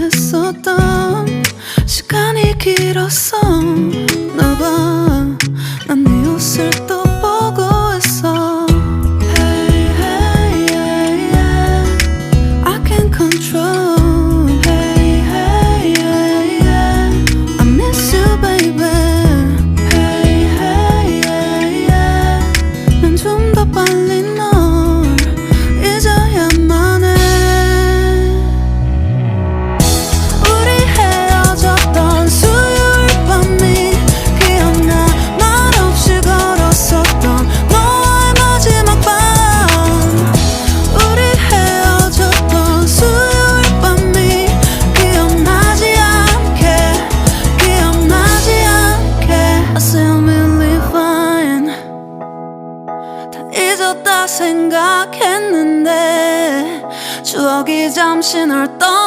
했었던 시간이 길었어. 나봐 난 네 옷을 또 보고 있어. Hey, hey, yeah, yeah. I can't control. Hey, hey, yeah, yeah. I miss you, baby. Hey, hey, yeah, yeah. 난 좀 더 빨리 널 잊어야만 해. 우리 헤어졌던 수요일 밤이 기억나. 말없이 걸었었던 너와의 마지막 밤. 우리 헤어졌던 수요일 밤이 기억나지 않게, 기억나지 않게. I say I'm really fine. 다 잊었다 생각했는데 추억이 잠시 널 떠